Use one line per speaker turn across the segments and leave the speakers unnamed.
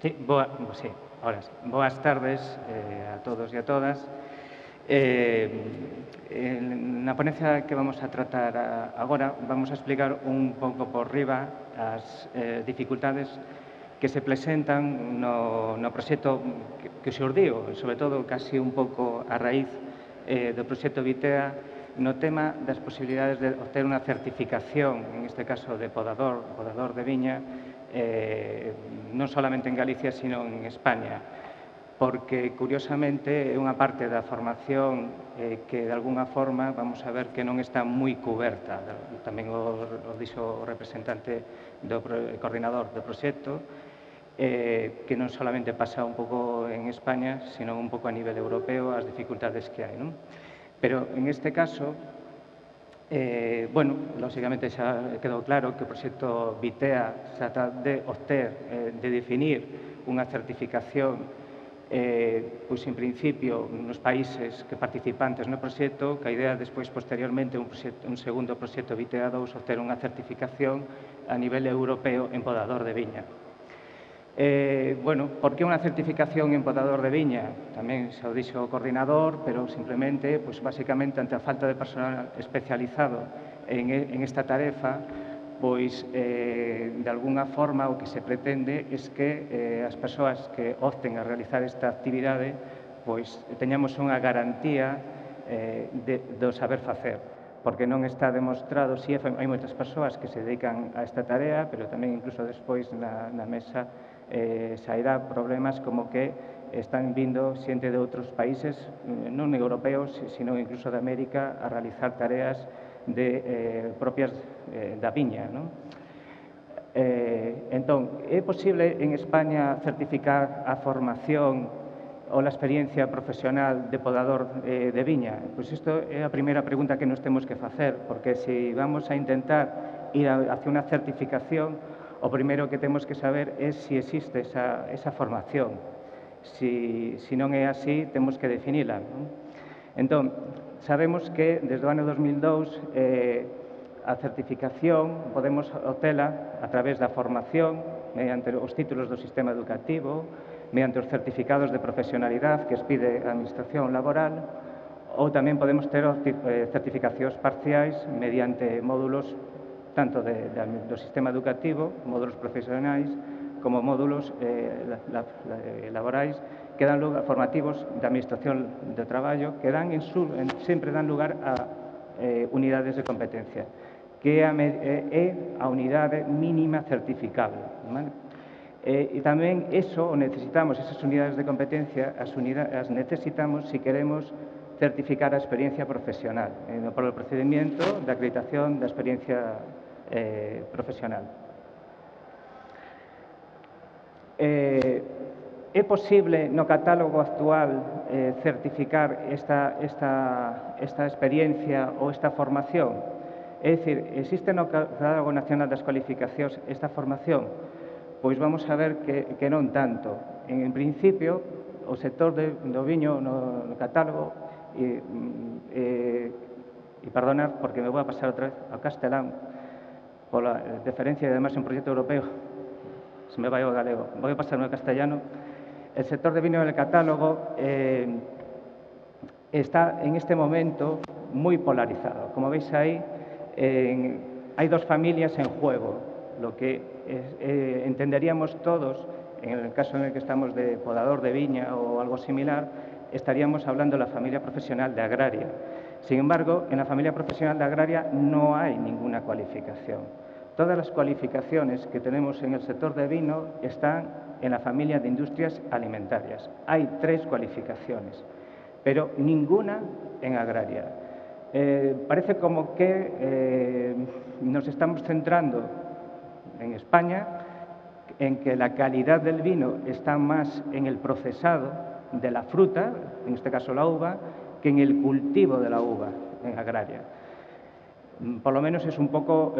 Sí, ahora sí. Boas tardes a todos e a todas. Na ponencia que vamos a tratar agora vamos a explicar un pouco por riba as dificultades que se presentan no proxecto que xurdiu, sobre todo casi un pouco a raíz do proxecto Vitea, no tema das posibilidades de obter unha certificación, en este caso de podador de viña, non solamente en Galicia, sino en España, porque, curiosamente, é unha parte da formación que, de alguna forma, vamos a ver que non está moi cuberta. Tamén o dixo o representante do coordinador do proxecto, que non solamente pasa un pouco en España, sino un pouco a nivel europeo, as dificultades que hai, non? Pero, en este caso, lógicamente xa quedou claro que o proxecto Vitea se trata de obter, de definir unha certificación, pois, en principio, nos países que participantes no proxecto, que a idea despois, posteriormente, un segundo proxecto Vitea 2, obter unha certificación a nivel europeo en podador de viña. Por que unha certificación en podador de viña? Tamén xa o dixo o coordinador, pero simplemente, basicamente, ante a falta de personal especializado en esta tarefa, de alguna forma, o que se pretende é que as persoas que opten a realizar esta actividade teñamos unha garantía do saber facer, porque non está demostrado, si hai moitas persoas que se dedican a esta tarea, pero tamén incluso despois na mesa sairá problemas como que están vindo xente de outros países, non europeos, sino incluso de América, a realizar tareas propias da viña, non? Entón, é posible en España certificar a formación ou a experiencia profesional de podador de viña? Pois isto é a primeira pregunta que nos temos que facer, porque se vamos a intentar ir hacia unha certificación, o primeiro que temos que saber é se existe esa formación. Se non é así, temos que definila, non? Entón, sabemos que desde o ano 2002 a certificación podemos obtela a través da formación, mediante os títulos do sistema educativo, mediante os certificados de profesionalidade que expide a Administración Laboral, ou tamén podemos ter certificacións parciais mediante módulos tanto do sistema educativo, módulos profesionais, como módulos laborais que dan lugar, formativos da Administración de Traballo, que sempre dan lugar a unidades de competencia, que é a unidade mínima certificable. E tamén eso necesitamos, esas unidades de competencia, as necesitamos se queremos certificar a experiencia profesional, por o procedimento de acreditación da experiencia profesional. É posible no catálogo actual certificar esta experiencia ou esta formación? É dicir, existe no catálogo nacional das cualificacións esta formación? Pois vamos a ver que non tanto. En principio, o sector do viño no catálogo, e perdonad porque me vou a pasar outra vez ao castelán, pola deferencia e además un proxecto europeo, se me vai o galego, vou a pasar ao castellano. El sector de vino del catálogo está en este momento moi polarizado. Como veis aí, hai dos familias en juego, lo que entenderíamos todos, en el caso en el que estamos de podador de viña o algo similar, estaríamos hablando de la familia profesional de agraria. Sin embargo, en la familia profesional de agraria no hay ninguna cualificación. Todas las cualificaciones que tenemos en el sector de vino están en la familia de industrias alimentarias. Hay 3 cualificaciones, pero ninguna en agraria. Parece como que nos estamos centrando en España en que la calidad del vino está más en el procesado de la fruta, en este caso la uva, que en el cultivo de la uva en agraria. Por lo menos es un poco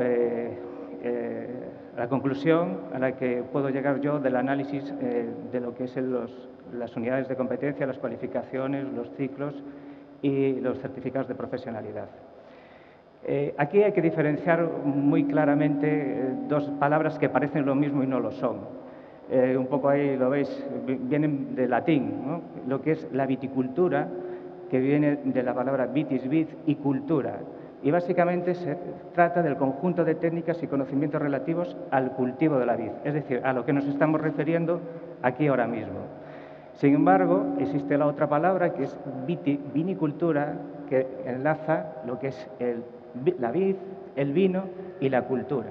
la conclusión a la que puedo llegar yo del análisis de lo que es las unidades de competencia, las cualificaciones, los ciclos y los certificados de profesionalidad. Aquí hay que diferenciar muy claramente dos palabras que parecen lo mismo y no lo son. un poco ahí lo veis, vienen de latín, ¿no? Lo que es la viticultura, que viene de la palabra vitis, vid, y cultura. Y básicamente se trata del conjunto de técnicas y conocimientos relativos al cultivo de la vid, es decir, a lo que nos estamos refiriendo aquí ahora mismo. Sin embargo, existe la otra palabra que es vinicultura, que enlaza lo que es la vid, el vino y la cultura.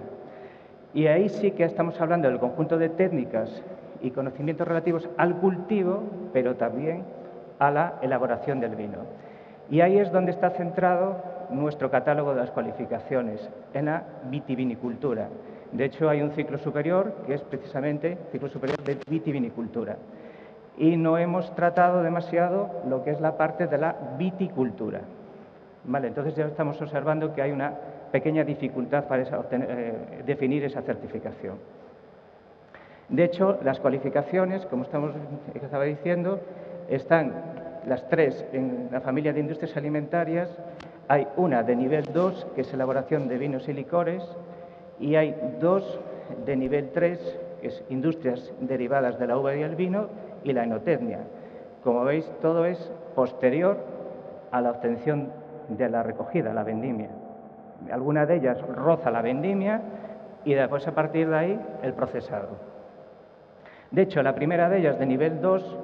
Y ahí sí que estamos hablando del conjunto de técnicas y conocimientos relativos al cultivo, pero también a la elaboración del vino. Y ahí es donde está centrado nuestro catálogo de las cualificaciones, en la vitivinicultura. De hecho, hay un ciclo superior que es precisamente ciclo superior de vitivinicultura. Y no hemos tratado demasiado lo que es la parte de la viticultura. Vale, entonces ya estamos observando que hay una pequeña dificultad para definir esa certificación. De hecho, las cualificaciones, como estaba diciendo, están las tres en la familia de industrias alimentarias. Hay una de nivel 2, que es elaboración de vinos y licores, y hay dos de nivel 3, que es industrias derivadas de la uva y el vino, y la enotecnia. Como veis, todo es posterior a la obtención de la recogida, la vendimia. Alguna de ellas roza la vendimia y después, a partir de ahí, el procesado. De hecho, la primera de ellas, de nivel 2,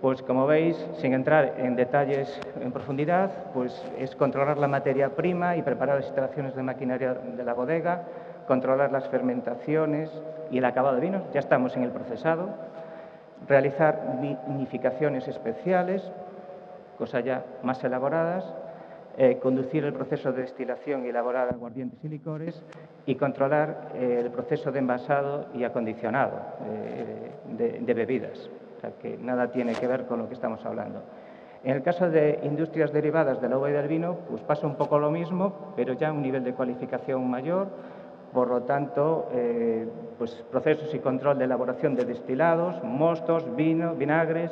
pues como veis, sin entrar en detalles en profundidad, pues es controlar la materia prima y preparar las instalaciones de maquinaria de la bodega, controlar las fermentaciones y el acabado de vinos, ya estamos en el procesado, realizar vinificaciones especiales, cosas ya más elaboradas, conducir el proceso de destilación y elaborar aguardientes y licores y controlar el proceso de envasado y acondicionado de bebidas, o sea, que nada tiene que ver con lo que estamos hablando. En el caso de industrias derivadas de la uva y del vino, pues pasa un poco lo mismo, pero ya a un nivel de cualificación mayor, por lo tanto, pues procesos y control de elaboración de destilados, mostos, vino, vinagres,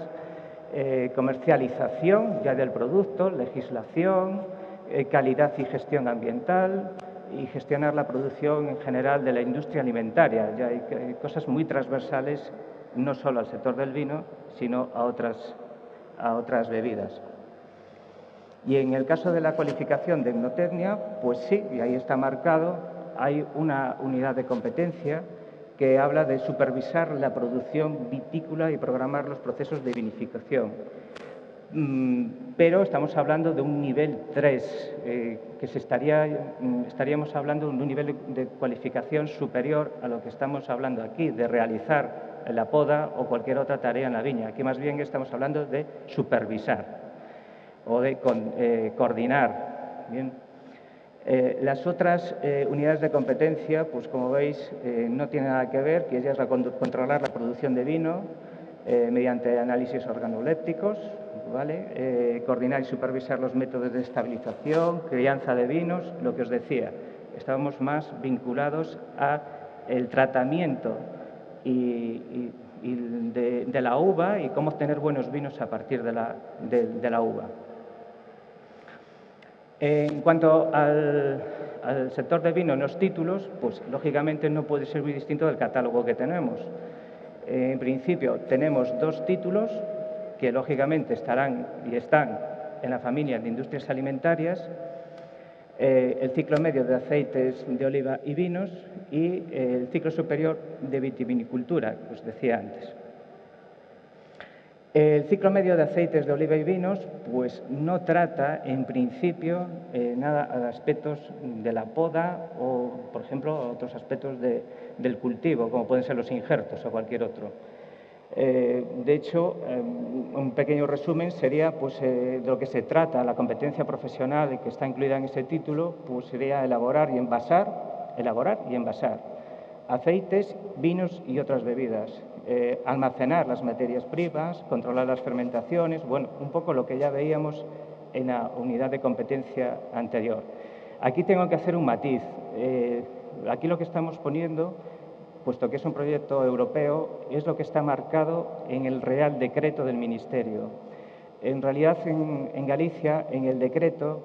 comercialización ya del producto, legislación, calidad y gestión ambiental y gestionar la producción en general de la industria alimentaria. Ya hay cosas muy transversales, no solo al sector del vino, sino a otras bebidas. Y en el caso de la cualificación de enotecnia, pues sí, y ahí está marcado, hay una unidad de competencia que habla de supervisar la producción vitícola y programar los procesos de vinificación. Pero estamos hablando de un nivel 3, que estaríamos hablando de un nivel de cualificación superior a lo que estamos hablando aquí, de realizar la poda o cualquier otra tarea en la viña. Aquí más bien estamos hablando de supervisar o de coordinar. Bien. Las otras unidades de competencia, pues como veis, no tienen nada que ver, que es controlar la producción de vino mediante análisis organolépticos, ¿vale? Coordinar y supervisar los métodos de estabilización, crianza de vinos, lo que os decía. Estábamos más vinculados a el tratamiento de la uva y cómo obtener buenos vinos a partir de la uva. En cuanto al sector de vino en los títulos, pues lógicamente no puede ser muy distinto del catálogo que tenemos. En principio tenemos dos títulos que lógicamente estarán y están en la familia de industrias alimentarias, el ciclo medio de aceites de oliva y vinos y el ciclo superior de vitivinicultura, que os decía antes. El ciclo medio de aceites de oliva y vinos pues no trata en principio nada de aspectos de la poda o, por ejemplo, otros aspectos del cultivo, como pueden ser los injertos o cualquier otro. De hecho, un pequeño resumen sería pues, de lo que se trata, la competencia profesional que está incluida en ese título, pues sería elaborar y envasar aceites, vinos y otras bebidas, almacenar las materias primas, controlar las fermentaciones, bueno, un poco lo que ya veíamos en la unidad de competencia anterior. Aquí tengo que hacer un matiz. Aquí lo que estamos poniendo, puesto que es un proyecto europeo, es lo que está marcado en el Real Decreto del Ministerio. En realidad, en Galicia, en el decreto,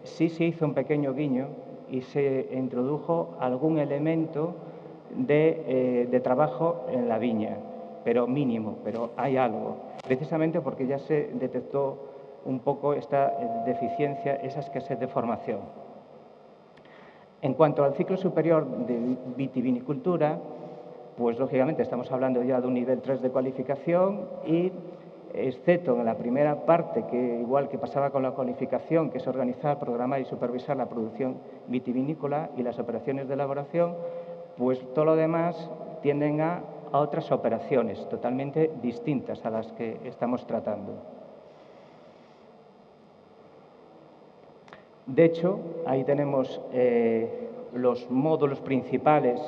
sí se hizo un pequeño guiño y se introdujo algún elemento de trabajo en la viña. pero mínimo, pero hay algo, precisamente porque ya se detectó un poco esta deficiencia, esa escasez de formación. En cuanto al ciclo superior de vitivinicultura, pues lógicamente estamos hablando ya de un nivel 3 de cualificación y, excepto en la primera parte, que igual que pasaba con la cualificación, que es organizar, programar y supervisar la producción vitivinícola y las operaciones de elaboración, pues todo lo demás tienden a otras operaciones totalmente distintas a las que estamos tratando. De hecho, ahí tenemos los módulos principales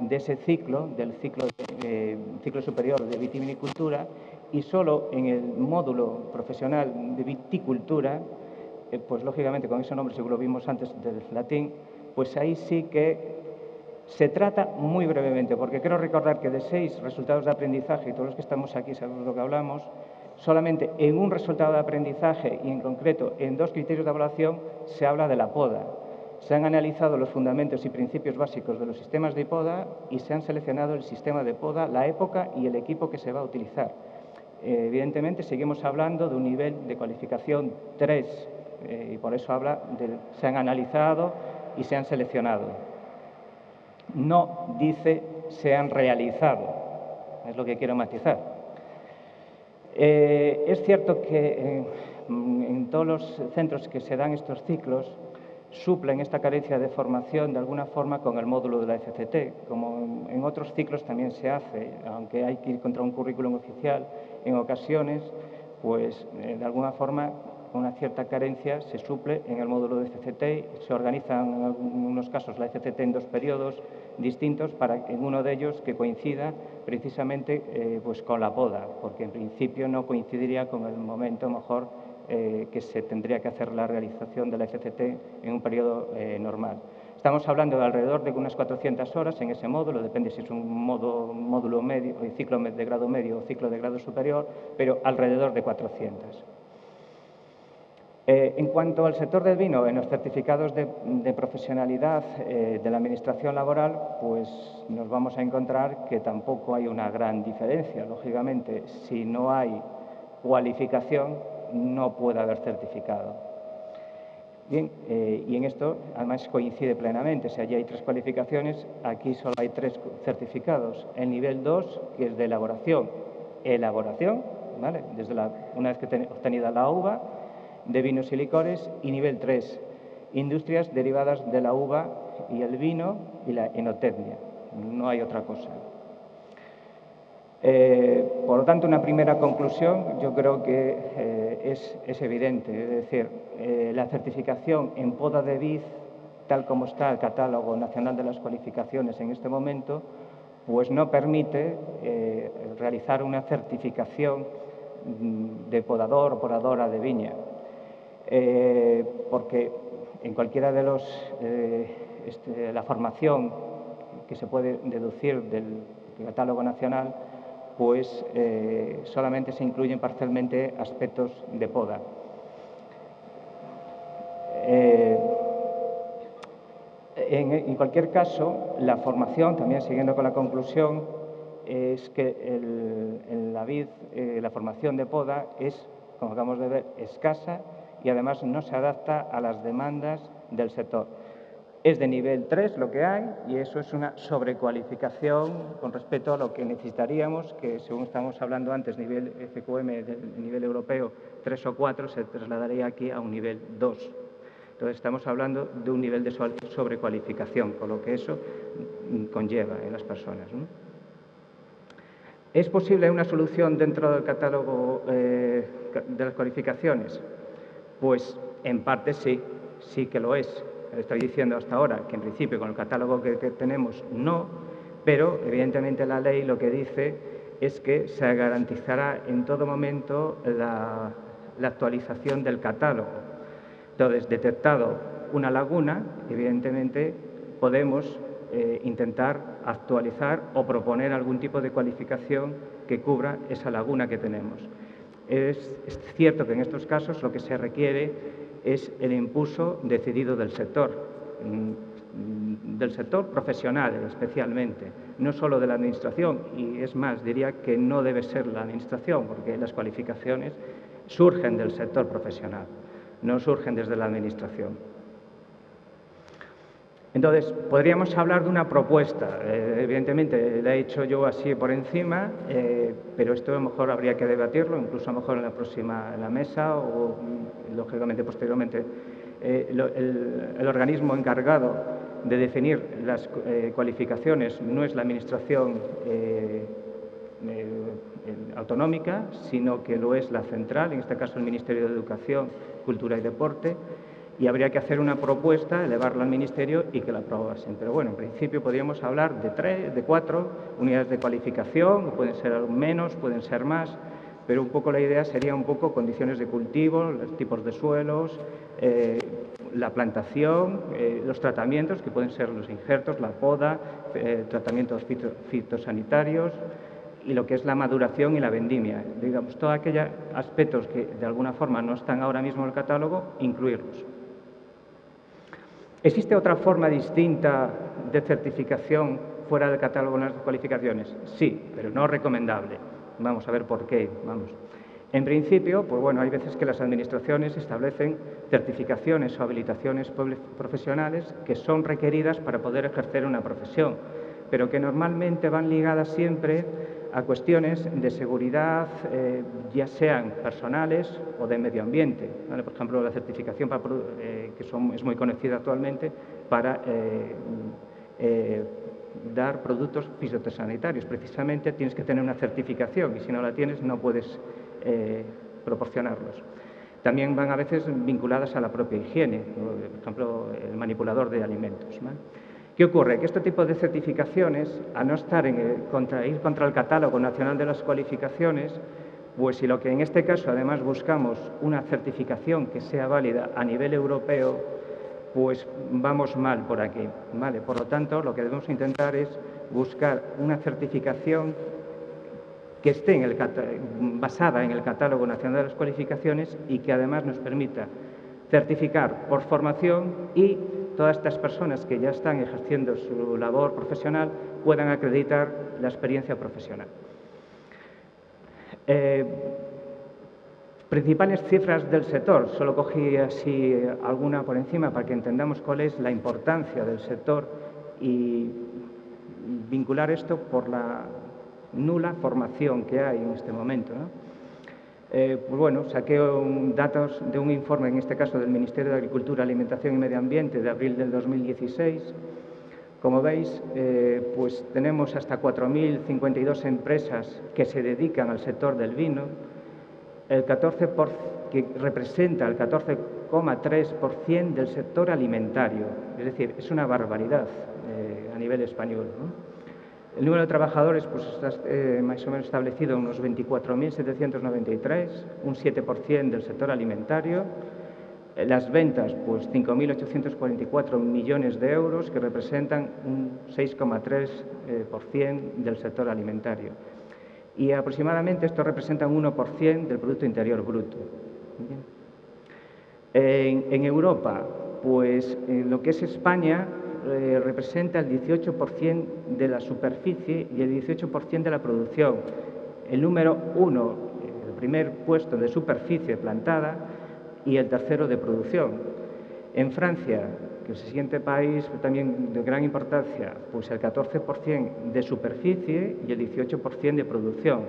de ese ciclo, del ciclo superior de vitivinicultura, y solo en el módulo profesional de viticultura, pues lógicamente con ese nombre, según lo vimos antes del latín, pues ahí sí que se trata muy brevemente, porque quiero recordar que de 6 resultados de aprendizaje, y todos los que estamos aquí sabemos lo que hablamos, solamente en un resultado de aprendizaje y en concreto en 2 criterios de evaluación se habla de la poda. Se han analizado los fundamentos y principios básicos de los sistemas de poda y se han seleccionado el sistema de poda, la época y el equipo que se va a utilizar. Evidentemente seguimos hablando de un nivel de cualificación 3 y por eso se han analizado y se han seleccionado. No dice se han realizado, es lo que quiero matizar. Es cierto que en todos los centros que se dan estos ciclos suplen esta carencia de formación de alguna forma con el módulo de la FCT, como en otros ciclos también se hace, aunque hay que ir contra un currículum oficial en ocasiones, pues de alguna forma con una cierta carencia se suple en el módulo de FCT, se organizan en algunos casos la FCT en 2 periodos distintos para en uno de ellos que coincida precisamente pues con la poda, porque en principio no coincidiría con el momento mejor que se tendría que hacer la realización de la FCT en un periodo normal. Estamos hablando de alrededor de unas 400 horas en ese módulo, depende si es un módulo medio, ciclo de grado medio o ciclo de grado superior, pero alrededor de 400. En cuanto al sector del vino, en los certificados de profesionalidad de la Administración laboral, pues nos vamos a encontrar que tampoco hay una gran diferencia. Lógicamente, si no hay cualificación, no puede haber certificado. Bien, y en esto además coincide plenamente. Si allí hay 3 cualificaciones, aquí solo hay 3 certificados. El nivel 2, que es de elaboración, ¿vale? Una vez que obtenida la uva, de vinos y licores, y nivel 3, industrias derivadas de la uva y el vino y la enotecnia. No hay otra cosa. Por lo tanto, una primera conclusión yo creo que es evidente, es decir, la certificación en poda de vid, tal como está el Catálogo Nacional de las Cualificaciones en este momento, pues no permite realizar una certificación de podador o podadora de viña, porque en cualquiera de la formación que se puede deducir del Catálogo Nacional, pues solamente se incluyen parcialmente aspectos de poda. En cualquier caso, la formación, también siguiendo con la conclusión, es que en la vid la formación de poda es, como acabamos de ver, escasa y además no se adapta a las demandas del sector. Es de nivel 3 lo que hay y eso es una sobrecualificación con respecto a lo que necesitaríamos, que según estamos hablando antes, nivel FQM, nivel europeo 3 o 4, se trasladaría aquí a un nivel 2. Entonces estamos hablando de un nivel de sobrecualificación, con lo que eso conlleva en las personas, ¿no? ¿Es posible una solución dentro del catálogo de las cualificaciones? Pues en parte sí, sí que lo es. Estoy diciendo hasta ahora que en principio con el catálogo que tenemos no, pero evidentemente la ley lo que dice es que se garantizará en todo momento la actualización del catálogo. Entonces, detectado una laguna, evidentemente podemos intentar actualizar o proponer algún tipo de cualificación que cubra esa laguna que tenemos. Es cierto que en estos casos lo que se requiere es el impulso decidido del sector. del sector profesional especialmente, no solo de la administración, y es más, diría que no debe ser la administración, porque las cualificaciones surgen del sector profesional, no surgen desde la administración. Entonces, podríamos hablar de una propuesta. Evidentemente, la he hecho yo así por encima, pero esto a lo mejor habría que debatirlo, incluso a lo mejor en la mesa o, lógicamente, posteriormente. El organismo encargado de definir las cualificaciones no es la Administración autonómica, sino que lo es la central, en este caso el Ministerio de Educación, Cultura y Deporte, y habría que hacer una propuesta, elevarla al Ministerio y que la aprobasen. Pero bueno, en principio podríamos hablar de 3, de 4 unidades de cualificación, pueden ser menos, pueden ser más, pero un poco la idea sería un poco condiciones de cultivo, los tipos de suelos, la plantación, los tratamientos, que pueden ser los injertos, la poda, tratamientos fitosanitarios, y lo que es la maduración y la vendimia. Digamos, todos aquellos aspectos que de alguna forma no están ahora mismo en el catálogo, incluirlos. ¿Existe otra forma distinta de certificación fuera del catálogo de las cualificaciones? Sí, pero no recomendable. Vamos a ver por qué. En principio, pues bueno, hay veces que las administraciones establecen certificaciones o habilitaciones profesionales que son requeridas para poder ejercer una profesión, pero que normalmente van ligadas siempre a cuestiones de seguridad, ya sean personales o de medio ambiente, ¿vale? Por ejemplo, la certificación es muy conocida actualmente para dar productos fitosanitarios. Precisamente tienes que tener una certificación y si no la tienes no puedes proporcionarlos. También van a veces vinculadas a la propia higiene, por ejemplo, el manipulador de alimentos, ¿vale? ¿Qué ocurre? Que este tipo de certificaciones, a no estar ir contra el catálogo nacional de las cualificaciones, pues si lo que en este caso además buscamos una certificación que sea válida a nivel europeo, pues vamos mal por aquí, ¿vale? Por lo tanto, lo que debemos intentar es buscar una certificación que esté basada en el catálogo nacional de las cualificaciones y que además nos permita certificar por formación y todas estas personas que ya están ejerciendo su labor profesional puedan acreditar la experiencia profesional. Principales cifras del sector, solo cogí así alguna por encima para que entendamos cuál es la importancia del sector y vincular esto por la nula formación que hay en este momento, ¿no? Pues bueno, saqué datos de un informe, en este caso del Ministerio de Agricultura, Alimentación y Medio Ambiente, de abril del 2016. Como veis, pues tenemos hasta 4.052 empresas que se dedican al sector del vino, que representa el 14,3% del sector alimentario. Es decir, es una barbaridad a nivel español, ¿no? El número de trabajadores pues, está más o menos establecido en unos 24.793, un 7% del sector alimentario. Las ventas, pues 5.844 millones de euros, que representan un 6,3% del sector alimentario. Y aproximadamente esto representa un 1% del Producto Interior Bruto. En Europa, pues en lo que es España, representa el 18% de la superficie y el 18% de la producción. El número 1, el primer puesto de superficie plantada y el tercero de producción. En Francia, que es el siguiente país también de gran importancia, pues el 14% de superficie y el 18% de producción.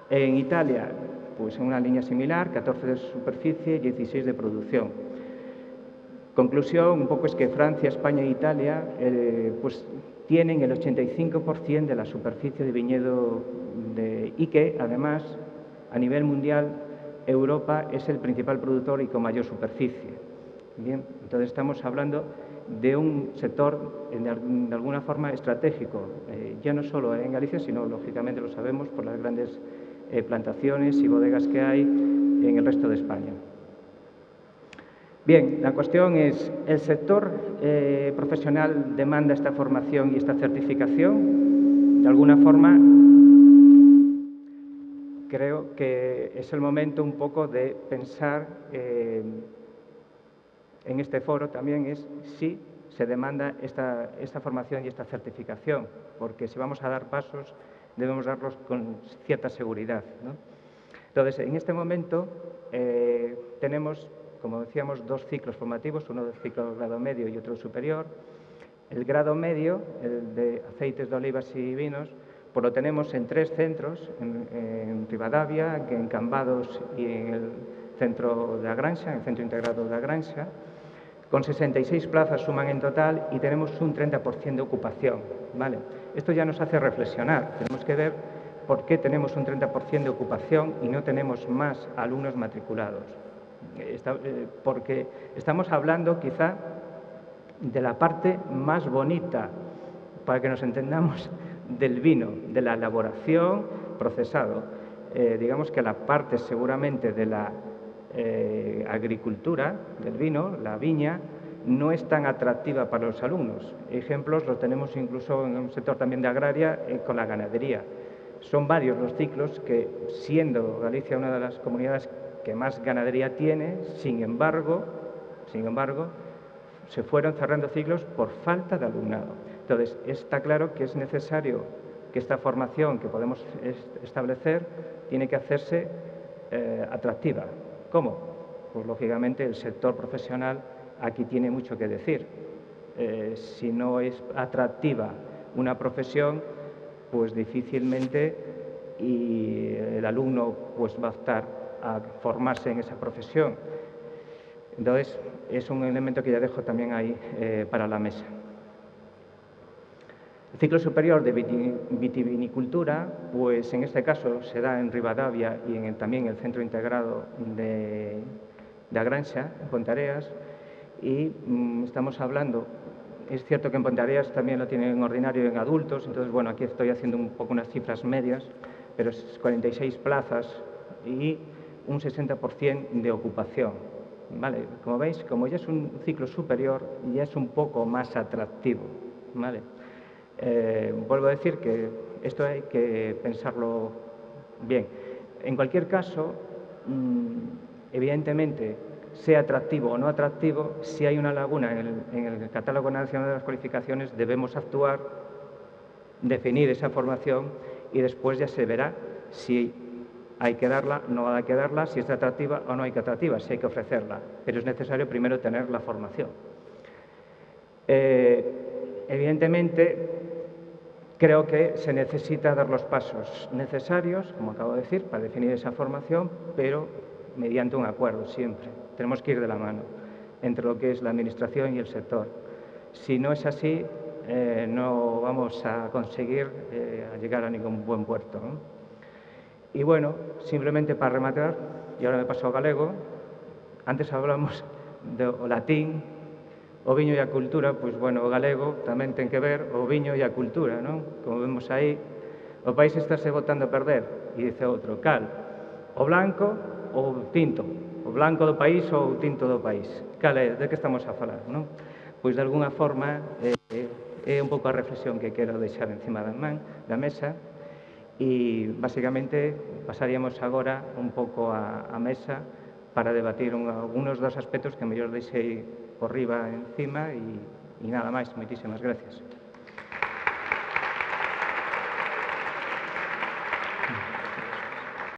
En Italia, pues en una línea similar, 14% de superficie y 16% de producción. Conclusión, un poco es que Francia, España e Italia pues tienen el 85% de la superficie de viñedo y que, además, a nivel mundial, Europa es el principal productor y con mayor superficie. Bien, entonces estamos hablando de un sector de alguna forma estratégico, ya no solo en Galicia, sino, lógicamente, lo sabemos por las grandes plantaciones y bodegas que hay en el resto de España. Bien, la cuestión es, ¿el sector profesional demanda esta formación y esta certificación? De alguna forma, creo que es el momento un poco de pensar en este foro también es si se demanda esta formación y esta certificación, porque si vamos a dar pasos debemos darlos con cierta seguridad, ¿no? Entonces, en este momento tenemos, como decíamos, dos ciclos formativos, uno del ciclo grado medio y otro superior. El grado medio, el de aceites de olivas y vinos, pues lo tenemos en 3 centros, en Ribadavia, en Cambados y en el centro de Agranxa, en el Centro Integrado de Agranxa. Con 66 plazas suman en total y tenemos un 30% de ocupación, ¿vale? Esto ya nos hace reflexionar. Tenemos que ver por qué tenemos un 30% de ocupación y no tenemos más alumnos matriculados. Porque estamos hablando quizá de la parte más bonita, para que nos entendamos, del vino, de la elaboración, procesado. Digamos que la parte seguramente de la agricultura del vino, la viña, no es tan atractiva para los alumnos. Ejemplos los tenemos incluso en un sector también de agraria con la ganadería. Son varios los ciclos que, siendo Galicia una de las comunidades que más ganadería tiene, sin embargo, se fueron cerrando ciclos por falta de alumnado. Entonces, está claro que es necesario que esta formación que podemos establecer tiene que hacerse atractiva. ¿Cómo? Pues, lógicamente, el sector profesional aquí tiene mucho que decir. Si no es atractiva una profesión, pues difícilmente el alumno pues, va a optar a formarse en esa profesión. Entonces, es un elemento que ya dejo también ahí para la mesa. El ciclo superior de vitivinicultura, pues en este caso se da en Ribadavia y también en el Centro Integrado de Agranxa, en Ponteareas, y estamos hablando, es cierto que en Ponteareas también lo tienen en ordinario y en adultos, entonces, bueno, aquí estoy haciendo un poco unas cifras medias, pero es 46 plazas y un 60% de ocupación. ¿Vale? Como veis, como ya es un ciclo superior, ya es un poco más atractivo, ¿vale? Vuelvo a decir que esto hay que pensarlo bien. En cualquier caso, evidentemente, sea atractivo o no atractivo, si hay una laguna en el Catálogo Nacional de las Cualificaciones, debemos actuar, definir esa formación y después ya se verá si hay que darla, no hay que darla, si es atractiva o no hay que atractiva, si hay que ofrecerla. Pero es necesario primero tener la formación. Evidentemente, creo que se necesita dar los pasos necesarios, como acabo de decir, para definir esa formación, pero mediante un acuerdo siempre. Tenemos que ir de la mano entre lo que es la Administración y el sector. Si no es así, no vamos a conseguir llegar a ningún buen puerto, ¿no? Y bueno, simplemente para rematar, y ahora me paso a galego, antes hablamos de latín, o viño e a cultura, pois, bueno, o galego tamén ten que ver o viño e a cultura, non? Como vemos aí, o país estáse botando a perder, e dice outro, cal? O blanco ou o tinto? O blanco do país ou o tinto do país? Cal é? De que estamos a falar, non? Pois, de alguna forma, é un pouco a reflexión que quero deixar encima da mesa, e, basicamente, pasaríamos agora un pouco a mesa para debatir algunos dos aspectos que mellor deixei por riba encima e nada máis. Moitísimas gracias.